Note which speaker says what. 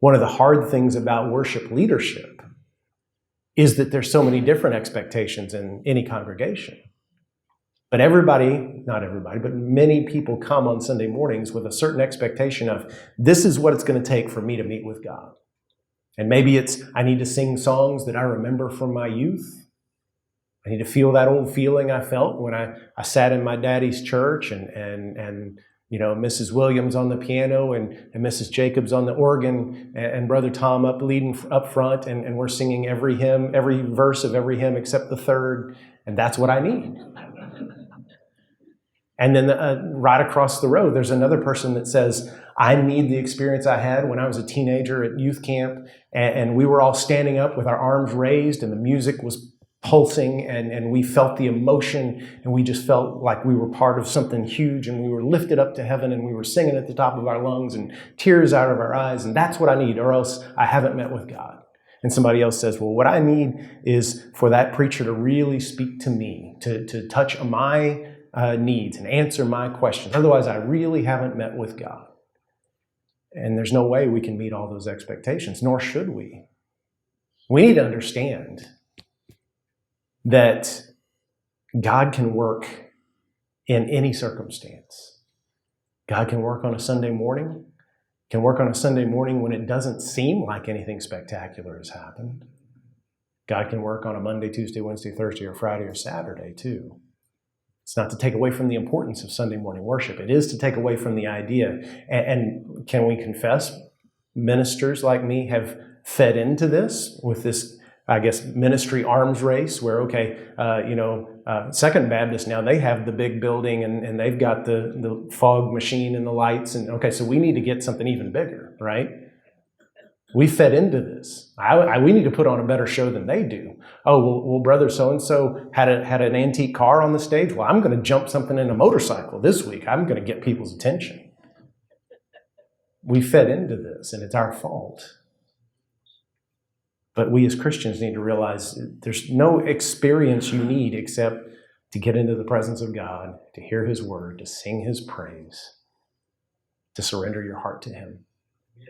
Speaker 1: One of the hard things about worship leadership is that there's so many different expectations in any congregation. But not everybody, but many people come on Sunday mornings with a certain expectation of, this is what it's going to take for me to meet with God. And maybe it's, I need to sing songs that I remember from my youth. I need to feel that old feeling I felt when I sat in my daddy's church and Mrs. Williams on the piano and Mrs. Jacobs on the organ and Brother Tom leading up front, and we're singing every hymn, every verse of every hymn except the third, and that's what I need. And then right across the road, there's another person that says, I need the experience I had when I was a teenager at youth camp, and we were all standing up with our arms raised, and the music was pulsing, and we felt the emotion, and we just felt like we were part of something huge, and we were lifted up to heaven, and we were singing at the top of our lungs, and tears out of our eyes, and that's what I need, or else I haven't met with God. And somebody else says, well, what I need is for that preacher to really speak to me, to touch my needs and answer my questions. Otherwise, I really haven't met with God. And there's no way we can meet all those expectations, nor should we. We need to understand that God can work in any circumstance. God can work on a Sunday morning, can work on a Sunday morning when it doesn't seem like anything spectacular has happened. God can work on a Monday, Tuesday, Wednesday, Thursday, or Friday, or Saturday, too. It's not to take away from the importance of Sunday morning worship. It is to take away from the idea. And can we confess, ministers like me have fed into this with this, I guess, ministry arms race where, Second Baptist now, they have the big building and they've got the fog machine and the lights. And okay, so we need to get something even bigger, right? We fed into this. We need to put on a better show than they do. Oh, well, brother so-and-so had an antique car on the stage. Well, I'm going to jump something in a motorcycle this week. I'm going to get people's attention. We fed into this, and it's our fault. But we as Christians need to realize there's no experience you need except to get into the presence of God, to hear His word, to sing His praise, to surrender your heart to Him.